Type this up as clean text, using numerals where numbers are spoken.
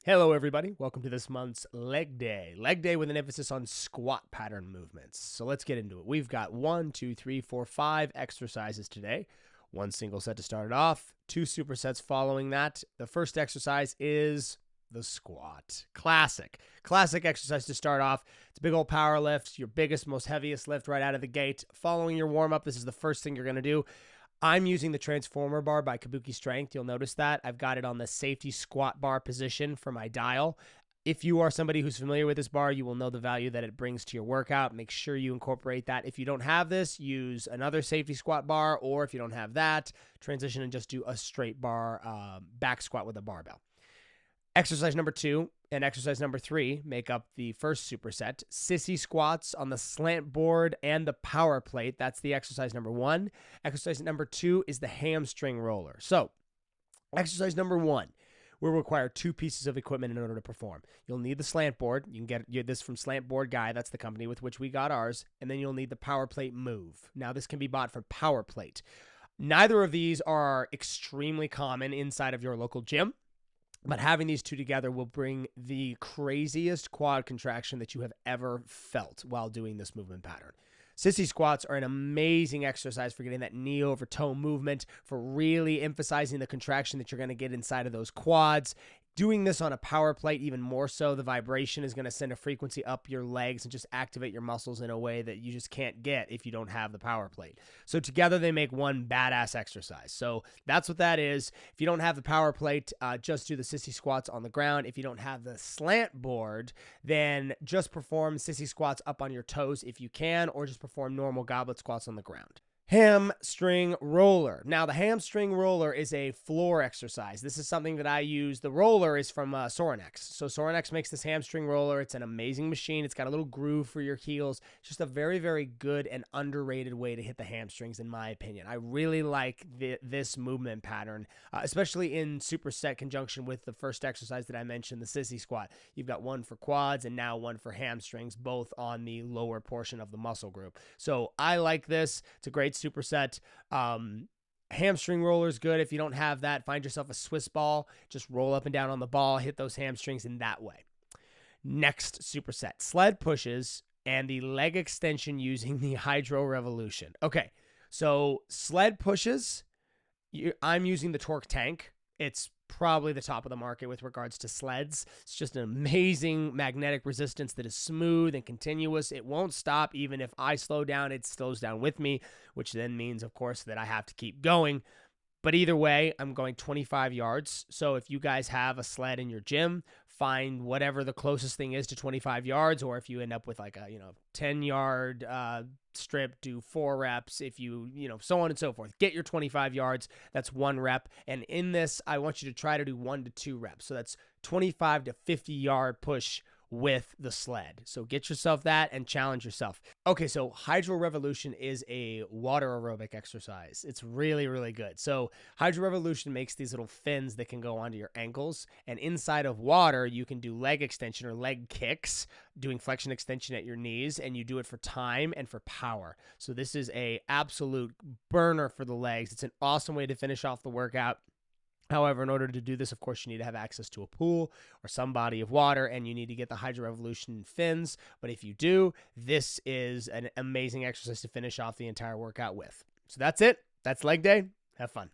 Hello, everybody. Welcome to this month's leg day. Leg day with an emphasis on squat pattern movements. So let's get into it. We've got 5 exercises today. One single set to start it off, 2 supersets following that. The first exercise is the squat. Classic exercise to start off. It's a big old power lift, your biggest, most heaviest lift right out of the gate. Following your warm-up, this is the first thing you're going to do. I'm using the Transformer bar by Kabuki Strength. You'll notice that. I've got it on the safety squat bar position for my dial. If you are somebody who's familiar with this bar, you will know the value that it brings to your workout. Make sure you incorporate that. If you don't have this, use another safety squat bar, or if you don't have that, transition and just do a straight bar back squat with a barbell. Exercise number 2 and exercise number 3 make up the first superset. Sissy squats on the slant board and the power plate. That's the exercise number 1. Exercise number 2 is the hamstring roller. So exercise number 1 will require 2 pieces of equipment in order to perform. You'll need the slant board. You can get this from Slant Board Guy. That's the company with which we got ours. And then you'll need the power plate move. Now this can be bought for power plate. Neither of these are extremely common inside of your local gym. But having these two together will bring the craziest quad contraction that you have ever felt while doing this movement pattern. Sissy squats are an amazing exercise for getting that knee over toe movement, for really emphasizing the contraction that you're going to get inside of those quads. Doing this on a power plate, even more so, the vibration is going to send a frequency up your legs and just activate your muscles in a way that you just can't get if you don't have the power plate. So together they make one badass exercise. So that's what that is. If you don't have the power plate, just do the sissy squats on the ground. If you don't have the slant board, then just perform sissy squats up on your toes if you can, or just perform normal goblet squats on the ground. Hamstring roller. Now, the hamstring roller is a floor exercise. This is something that I use. The roller is from Sorinex. So Sorinex makes this hamstring roller. It's an amazing machine. It's got a little groove for your heels. It's just a very, very good and underrated way to hit the hamstrings, in my opinion. I really like this movement pattern, especially in superset conjunction with the first exercise that I mentioned, the sissy squat. You've got one for quads and now one for hamstrings, both on the lower portion of the muscle group. So I like this. It's a great superset. Hamstring roller is good. If you don't have that, find yourself a Swiss ball. Just roll up and down on the ball, hit those hamstrings in that way. Next superset, sled pushes and the leg extension using the Hydro Revolution. Okay, so sled pushes, I'm using the Torque Tank. It's probably the top of the market with regards to sleds. It's just an amazing magnetic resistance that is smooth and continuous. It won't stop. Even if I slow down, it slows down with me, which then means, of course, that I have to keep going. But either way, I'm going 25 yards. So if you guys have a sled in your gym, find whatever the closest thing is to 25 yards, or if you end up with like a 10-yard strip, do 4 reps. If you so on and so forth, get your 25 yards. That's 1 rep. And in this, I want you to try to do 1 to 2 reps. So that's 25 to 50-yard push with the sled. So get yourself that and challenge yourself. Okay, so Hydro Revolution is a water aerobic exercise. It's really, really good. So Hydro Revolution makes these little fins that can go onto your ankles, and inside of water, you can do leg extension or leg kicks, doing flexion extension at your knees, and you do it for time and for power. So this is a absolute burner for the legs. It's an awesome way to finish off the workout. However, in order to do this, of course, you need to have access to a pool or some body of water, and you need to get the Hydro Revolution fins. But if you do, this is an amazing exercise to finish off the entire workout with. So that's it. That's leg day. Have fun.